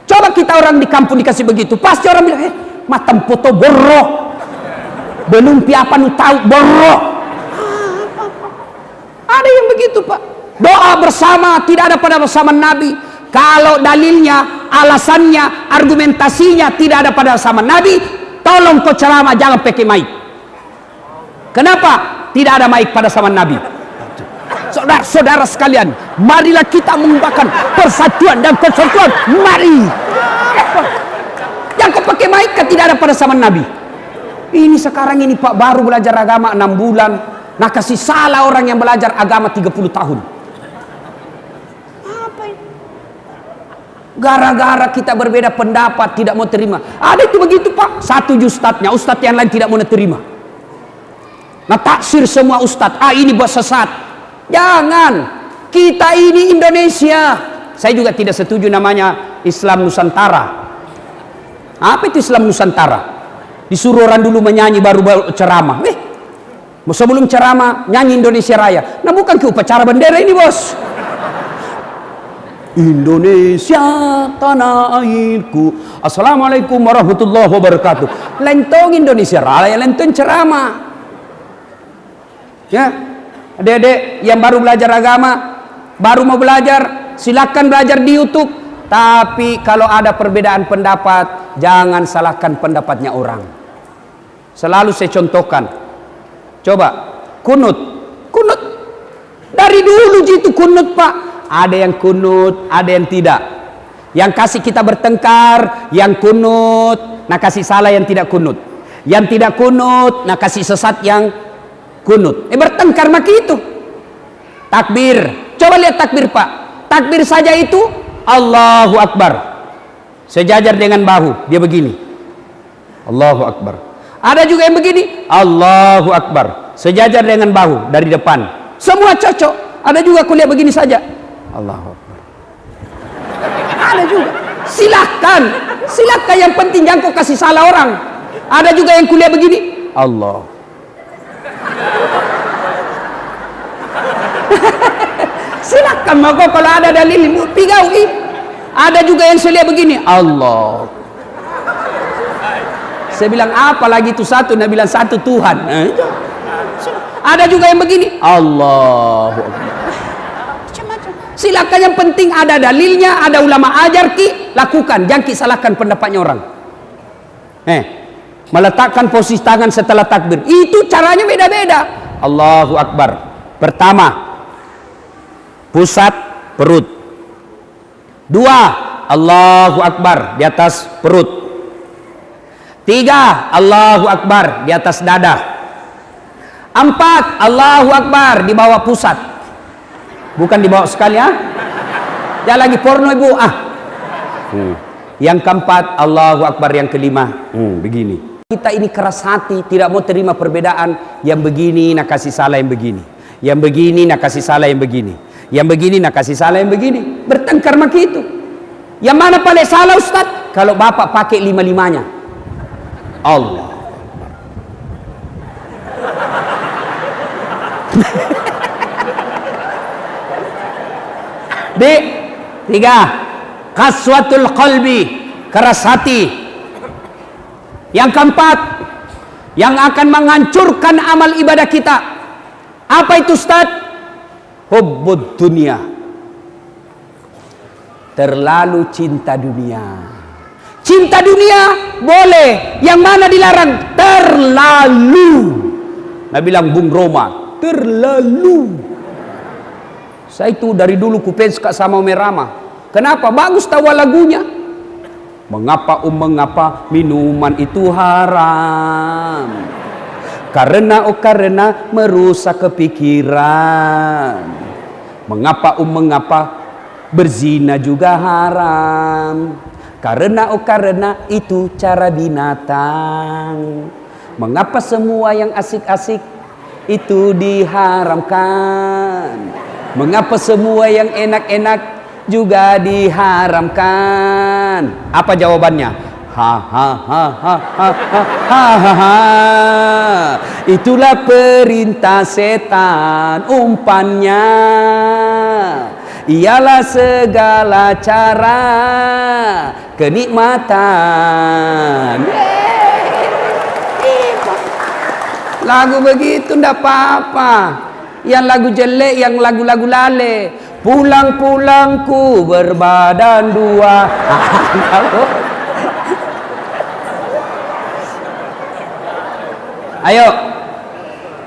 Coba kita orang di kampung dikasih begitu, pasti orang bilang, matam foto borok, belum piapa nu tahu borok. Ada yang begitu Pak. Doa bersama tidak ada pada zaman Nabi. Kalau dalilnya, alasannya, argumentasinya tidak ada pada zaman Nabi, tolong kau ceramah jangan pakai mic. Kenapa? Tidak ada mic pada zaman Nabi. Saudara-saudara sekalian, marilah kita mengembangkan persatuan dan kesatuan. Mari. Yang kau pakai mic kan tidak ada pada zaman Nabi. Ini sekarang ini Pak baru belajar agama 6 bulan. Nah kasih salah orang yang belajar agama 30 tahun. Apa ini? Gara-gara kita berbeda pendapat tidak mau terima. Ada itu begitu Pak. Satu ustadznya, ustadz yang lain tidak mau terima. Nah taksir semua ustadz, ini buat sesat. Jangan. Kita ini Indonesia. Saya juga tidak setuju namanya Islam Nusantara. Apa itu Islam Nusantara? Disuruh orang dulu menyanyi baru ceramah. Sebelum ceramah nyanyi Indonesia Raya. Nah bukan ke upacara bendera ini bos. Indonesia tanah airku, assalamualaikum warahmatullahi wabarakatuh. Lentong Indonesia Raya, lentong ceramah. Ya, adik-adik yang baru belajar agama, baru mau belajar, silakan belajar di YouTube. Tapi kalau ada perbedaan pendapat, jangan salahkan pendapatnya orang. Selalu saya contohkan. Coba kunut dari dulu gitu kunut Pak. Ada yang kunut, ada yang tidak. Yang kasih kita bertengkar, yang kunut, nah kasih salah yang tidak kunut. Yang tidak kunut, nah kasih sesat yang kunut. Bertengkar maki itu. Takbir, coba lihat takbir Pak. Takbir saja itu Allahu Akbar, sejajar dengan bahu, dia begini. Allahu Akbar. Ada juga yang begini, Allahu Akbar, sejajar dengan bahu dari depan. Semua cocok. Ada juga kuliah begini saja, Allahu Akbar. Ada juga. Silahkan, silahkan, yang penting jangan kau kasih salah orang. Ada juga yang kuliah begini, Allah. Silahkan maka kalau ada dalil pigaui. Ada juga yang saya lihat begini, Allah. Saya bilang apa lagi itu satu, Nabi bilang satu Tuhan. Ada juga yang begini, Allahu Akbar. Macam-macam. Silakan, yang penting ada dalilnya, ada ulama ajar ki, lakukan, jangan ki salahkan pendapatnya orang. Meletakkan posisi tangan setelah takbir, itu caranya beda-beda. Allahu Akbar. Pertama, pusat perut. Dua, Allahu Akbar di atas perut. Tiga, Allahu Akbar di atas dada. Empat, Allahu Akbar di bawah pusat. Bukan di bawah sekali ya. Jangan lagi porno ibu. Yang keempat, Allahu Akbar. Yang kelima, begini. Kita ini keras hati, tidak mau terima perbedaan. Yang begini nak kasih salah yang begini, yang begini nak kasih salah yang begini, Yang begini nak kasih salah yang begini. Bertengkar maki itu. Yang mana paling salah Ustaz? Kalau bapak pakai lima-limanya. Allah. Tiga, qaswatul qalbi, keras hati. Yang keempat, yang akan menghancurkan amal ibadah kita. Apa itu Ustaz? Hubbud dunia. Terlalu cinta dunia. Cinta dunia boleh, yang mana dilarang? Terlalu. Nah bilang Bung Roma, terlalu. Saya itu dari dulu kupenska sama Merama. Kenapa? Bagus tawa lagunya. Mengapa mengapa minuman itu haram? Karena merusak kepikiran. Mengapa mengapa berzina juga haram? Karena itu cara binatang. Mengapa semua yang asik-asik itu diharamkan? Mengapa semua yang enak-enak juga diharamkan? Apa jawabannya? Ha ha ha ha ha ha ha ha. Itulah perintah setan, umpannya ialah segala cara kenikmatan. Lagu begitu ndak apa-apa. Yang lagu jelek, yang lagu-lagu lale. Pulang-pulangku berbadan dua. Ayo,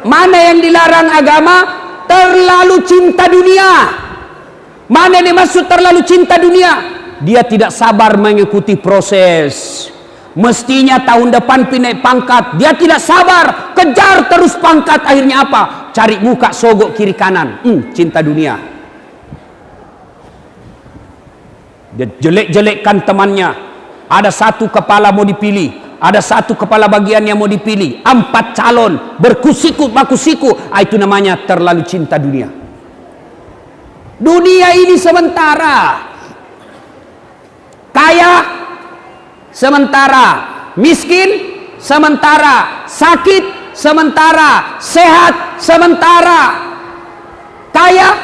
mana yang dilarang agama? Terlalu cinta dunia. Mana yang dimaksud terlalu cinta dunia? Dia tidak sabar mengikuti proses. Mestinya tahun depan naik pangkat, dia tidak sabar, kejar terus pangkat. Akhirnya apa? Cari muka sogok kiri kanan. Cinta dunia. Dia jelek-jelekkan temannya. Ada satu kepala mau dipilih, ada satu kepala bagian yang mau dipilih, 4 calon berkusiku makusiku. Itu namanya terlalu cinta dunia. Dunia ini sementara. Kaya sementara, miskin sementara, sakit sementara, sehat sementara, kaya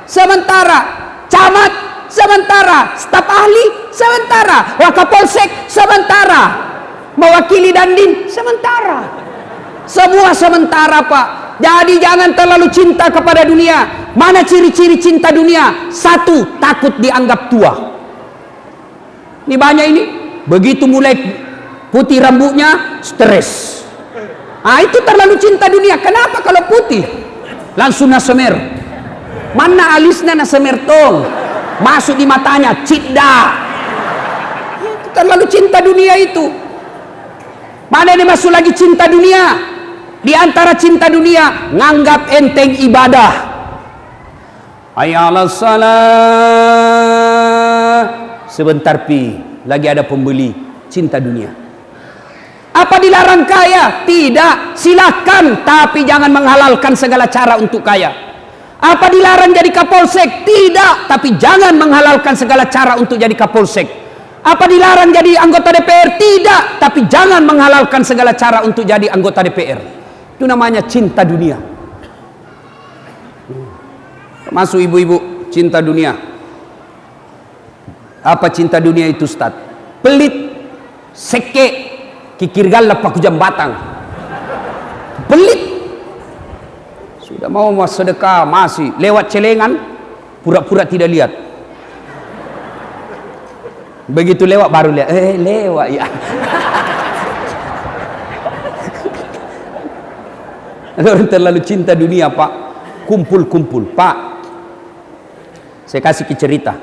sementara, camat sementara, staf ahli sementara, wakapolsek sementara, mewakili dandim sementara. Semua sementara Pak. Jadi jangan terlalu cinta kepada dunia. Mana ciri-ciri cinta dunia? 1, takut dianggap tua. Ini banyak ini. Begitu mulai putih rambutnya, stres. Itu terlalu cinta dunia. Kenapa kalau putih? Langsung nasemer. Mana alisnya nasemer tong? Masuk di matanya, cidda. Itu terlalu cinta dunia itu. Mana ini masuk lagi cinta dunia? Di antara cinta dunia, nganggap enteng ibadah. Ayalah salah. Sebentar pi, lagi ada pembeli. Cinta dunia. Apa dilarang kaya? Tidak, silakan, tapi jangan menghalalkan segala cara untuk kaya. Apa dilarang jadi kapolsek? Tidak, tapi jangan menghalalkan segala cara untuk jadi kapolsek. Apa dilarang jadi anggota DPR? Tidak, tapi jangan menghalalkan segala cara untuk jadi anggota DPR. Itu namanya cinta dunia. Masuk ibu-ibu, cinta dunia. Apa cinta dunia itu Ustaz? Pelit, seke, kikir galap paku jam batang. Pelit. Sudah mau sedekah masih lewat celengan, pura-pura tidak lihat. Begitu lewat baru lihat, lewat ya. Ada orang terlalu cinta dunia Pak. Kumpul-kumpul Pak. Saya kasih cerita.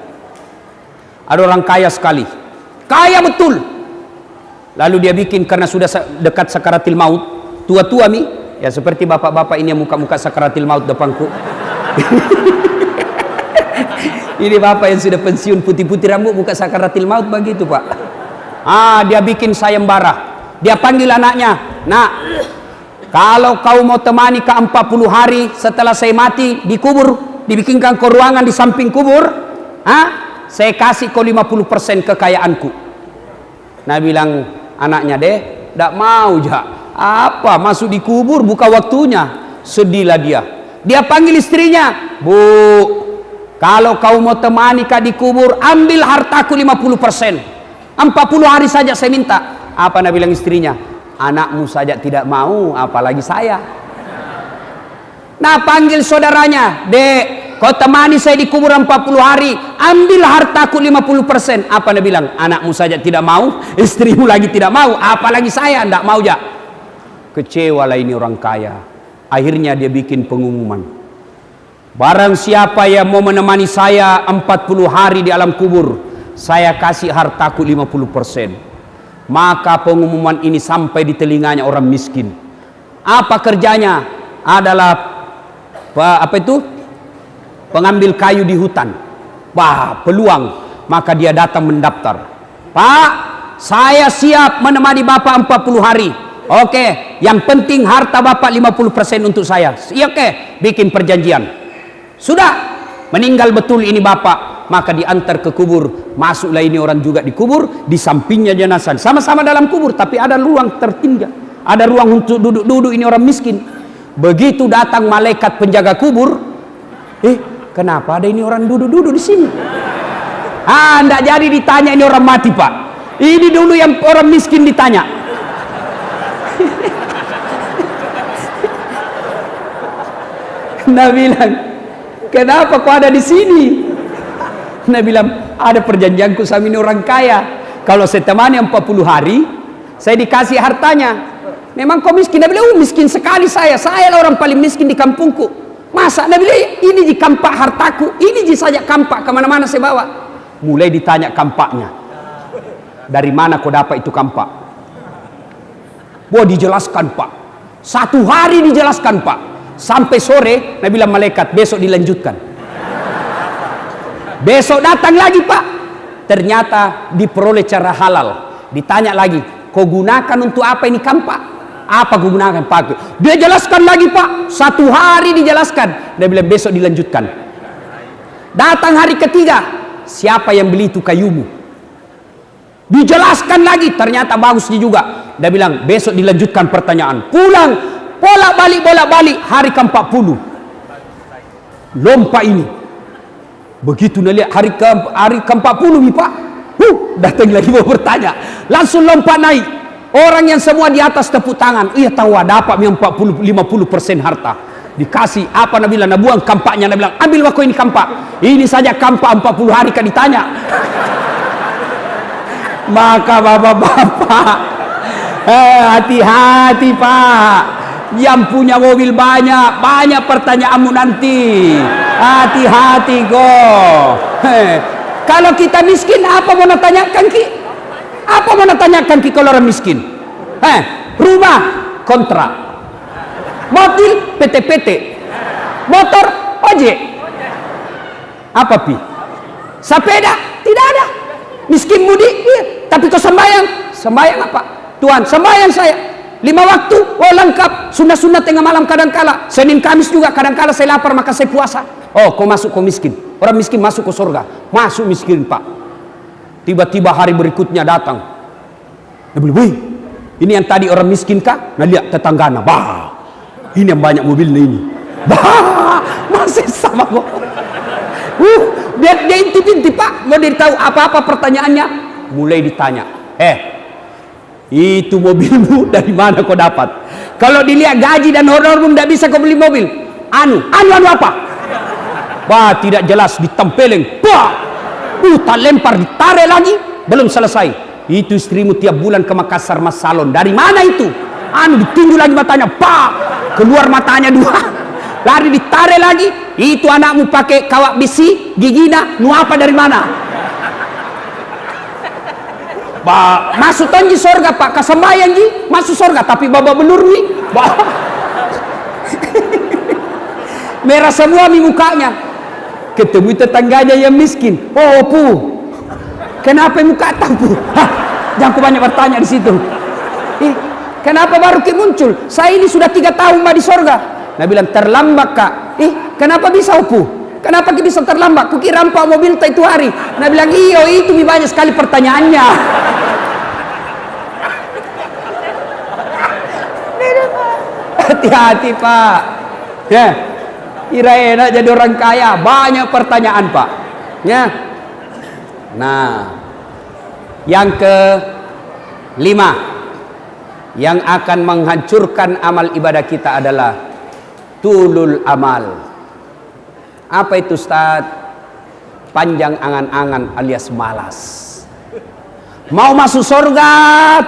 Ada orang kaya sekali, kaya betul. Lalu dia bikin karena sudah dekat sakaratil maut, tua-tua nih, ya seperti bapak-bapak ini yang muka-muka sakaratil maut depanku. Ini bapak yang sudah pensiun, putih-putih rambut, muka sakaratil maut begitu Pak. Dia bikin sayembara. Dia panggil anaknya, "Nak, kalau kau mau temani ke 40 hari setelah saya mati, dikubur dibikinkan ke ruangan di samping kubur, saya kasih kau 50% kekayaanku. Nah bilang anaknya, deh, tidak mau ja. Apa masuk di kubur buka waktunya. Sedihlah dia. Dia panggil istrinya, Bu, kalau kau mau temani kak di kubur, ambil hartaku 50%. 40 hari saja saya minta. Apa Nabi bilang istrinya? Anakmu saja tidak mau, apalagi saya. Nah panggil saudaranya, dek, kau temani saya di kubur 40 hari, ambil hartaku 50%. Apa Nabi bilang? Anakmu saja tidak mau, istrimu lagi tidak mau, apalagi saya tidak mau ya. Kecewalah ini orang kaya. Akhirnya dia bikin pengumuman, barang siapa yang mau menemani saya 40 hari di alam kubur, saya kasih hartaku 50%. Maka pengumuman ini sampai di telinganya orang miskin. Apa kerjanya? Adalah pengambil kayu di hutan. Peluang. Maka dia datang mendaftar. Pak, saya siap menemani Bapak 40 hari. Oke, yang penting harta Bapak 50% untuk saya. Iya, oke, bikin perjanjian. Sudah, meninggal betul ini Bapak. Maka diantar ke kubur. Masuklah ini orang juga di kubur. Di sampingnya jenazah. Sama-sama dalam kubur, tapi ada ruang tertinggal. Ada ruang untuk duduk-duduk ini orang miskin. Begitu datang malaikat penjaga kubur, kenapa ada ini orang duduk-duduk di sini? Ndak jadi ditanya ini orang mati, Pak. Ini dulu yang orang miskin ditanya. Nabi bilang, kenapa kau ada di sini? Nabi bilang, ada perjanjianku sama ini orang kaya. Kalau saya temani 40 hari, saya dikasih hartanya. Memang kau miskin? Nabi bilang, miskin sekali saya lah orang paling miskin di kampungku. Masa? Nabi bilang, ini di kampak hartaku, ini di saja kampak, kemana-mana saya bawa. Mulai ditanya kampaknya, dari mana kau dapat itu kampak? Dijelaskan Pak, 1 hari dijelaskan Pak, sampai sore. Nabi bilang malaikat, besok dilanjutkan. Besok datang lagi Pak, ternyata diperoleh cara halal. Ditanya lagi, kau gunakan untuk apa ini kampak? Apa kau gunakan Pak? Dia jelaskan lagi Pak, 1 hari dijelaskan. Dia bilang besok dilanjutkan. Datang hari ketiga, siapa yang beli itu kayumu? Dijelaskan lagi, ternyata bagusnya juga. Dia bilang besok dilanjutkan pertanyaan. Pulang, bolak-balik hari ke-40. Lompat ini. Begitu dia lihat hari ke-40 nih Pak. Datang lagi mau bertanya. Langsung lompat naik. Orang yang semua di atas tepuk tangan. Iya tahu dapat 50% harta. Dikasih apa Nabi bilang? Buang kampaknya. Nabi bilang ambil waktu ini kampak. Ini saja kampak 40 hari kan ditanya. Maka bapak-bapak, hati-hati Pak. Yang punya mobil banyak pertanyaanmu nanti. Hati-hati kok. Kalau kita miskin, apa mau tanyakan ki? Apa mau tanyakan ki kalau orang miskin? Rumah kontrak, mobil PT, motor ojek. Apa pi? Sepeda tidak ada. Miskin mudik, iya. Tapi kau sembahyang apa? Tuhan, sembahyang saya 5 waktu, lengkap. Sunnah-sunnah tengah malam kadangkala. Senin Kamis juga kadangkala saya lapar maka saya puasa. Kau masuk kau miskin. Orang miskin masuk ke surga. Masuk miskin Pak. Tiba-tiba hari berikutnya datang. Dia bilang, wih, ini yang tadi orang miskin kah? Nah lihat tetanggana, ini yang banyak mobilnya ini. Masih sama kok. Dia intip-intip Pak. Mau dia tahu apa-apa pertanyaannya. Mulai ditanya, itu mobilmu dari mana kau dapat? Kalau dilihat gaji dan honormu tidak bisa kau beli mobil. Anu apa? Tidak jelas, ditempeleng. Tak lempar, ditarik lagi. Belum selesai. Itu istrimu tiap bulan ke Makassar Mas Salon. Dari mana itu? Ditinju lagi matanya. Keluar matanya 2. Lari ditarik lagi. Itu anakmu pakai kawat besi, gigina, apa dari mana? Masuk tanji sorga Pak, kasembayan ji, masuk sorga, tapi babak belur nih. Merah semua nih mukanya. Ketemu tetangganya yang miskin. Pu, kenapa muka tahu? Jangan banyak bertanya di situ. Kenapa baru muncul? Saya ini sudah 3 tahun Mbak di sorga. Nah bilang terlambat Kak. Kenapa bisa Opu? Kenapa kita bisa terlambat? Kukira rampak mobil itu hari. Nah bilang, iyo itu banyak sekali pertanyaannya. Hati-hati Pak. Ya, kira enak jadi orang kaya, banyak pertanyaan Pak. Ya. Nah, yang kelima, yang akan menghancurkan amal ibadah kita adalah tulul amal. Apa itu Ustaz? Panjang angan-angan alias malas. Mau masuk surga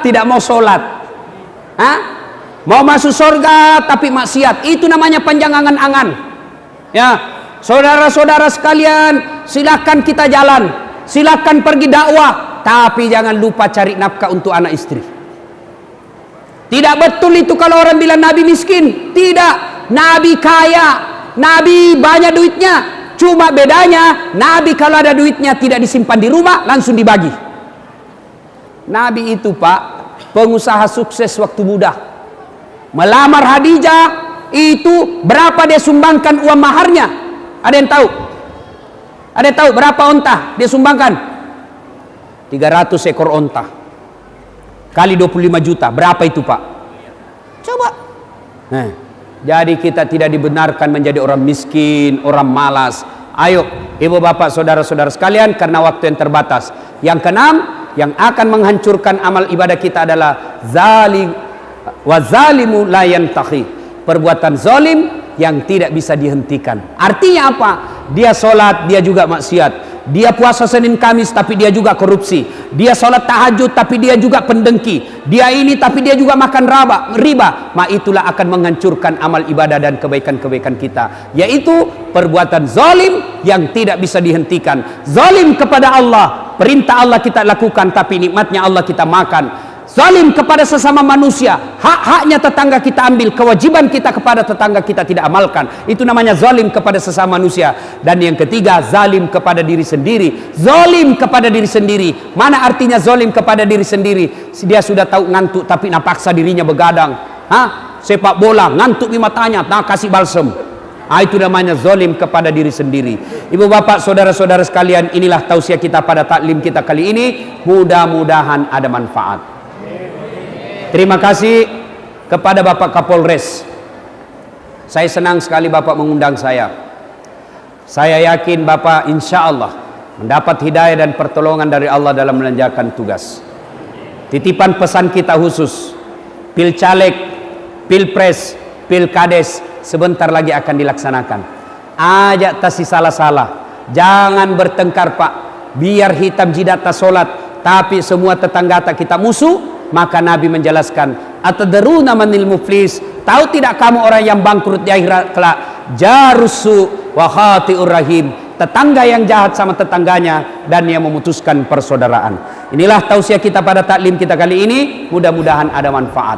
tidak mau sholat. Hah? Mau masuk surga tapi maksiat. Itu namanya panjang angan-angan. Ya, saudara-saudara sekalian, silakan kita jalan, silakan pergi dakwah, tapi jangan lupa cari nafkah untuk anak istri. Tidak betul itu kalau orang bilang Nabi miskin. Tidak, Nabi kaya, Nabi banyak duitnya. Cuma bedanya, Nabi kalau ada duitnya tidak disimpan di rumah, langsung dibagi. Nabi itu Pak, pengusaha sukses waktu muda. Melamar Khadijah itu berapa dia sumbangkan uang maharnya? Ada yang tahu? Ada yang tahu berapa onta dia sumbangkan? 300 ekor onta kali 25 juta, berapa itu Pak? Coba. Jadi kita tidak dibenarkan menjadi orang miskin, orang malas. Ayo ibu bapak saudara-saudara sekalian, karena waktu yang terbatas. Yang keenam, yang akan menghancurkan amal ibadah kita adalah zalim wa zalimu la yantahi, perbuatan zalim yang tidak bisa dihentikan. Artinya apa? Dia sholat, dia juga maksiat. Dia puasa Senin Kamis tapi dia juga korupsi. Dia sholat tahajud tapi dia juga pendengki. Dia ini tapi dia juga makan riba. Maka itulah akan menghancurkan amal ibadah dan kebaikan-kebaikan kita, yaitu perbuatan zalim yang tidak bisa dihentikan. Zalim kepada Allah, perintah Allah kita lakukan tapi nikmatnya Allah kita makan. Zalim kepada sesama manusia, hak-haknya tetangga kita ambil, kewajiban kita kepada tetangga kita tidak amalkan. Itu namanya zalim kepada sesama manusia. Dan yang ketiga, zalim kepada diri sendiri. Zalim kepada diri sendiri. Mana artinya zalim kepada diri sendiri? Dia sudah tahu ngantuk tapi nak paksa dirinya begadang. Sepak bola, ngantuk di matanya, nak kasih balsem. Itu namanya zalim kepada diri sendiri. Ibu bapak saudara-saudara sekalian, inilah tausiah kita pada taklim kita kali ini. Mudah-mudahan ada manfaat. Terima kasih kepada Bapak Kapolres. Saya senang sekali Bapak mengundang saya. Saya yakin Bapak insya Allah mendapat hidayah dan pertolongan dari Allah dalam menjalankan tugas. Titipan pesan kita khusus, Pilcaleg, Pilpres, Pilkades sebentar lagi akan dilaksanakan. Ajak tasi salah-salah, jangan bertengkar Pak. Biar hitam jidat tak solat, tapi semua tetangga kita musuh. Maka Nabi menjelaskan, atadruna manil muflis, tahu tidak kamu orang yang bangkrut di akhirat kelak? Jarusu wa khati'ur rahim, tetangga yang jahat sama tetangganya dan yang memutuskan persaudaraan. Inilah tausiah kita pada taklim kita kali ini, mudah-mudahan ada manfaat.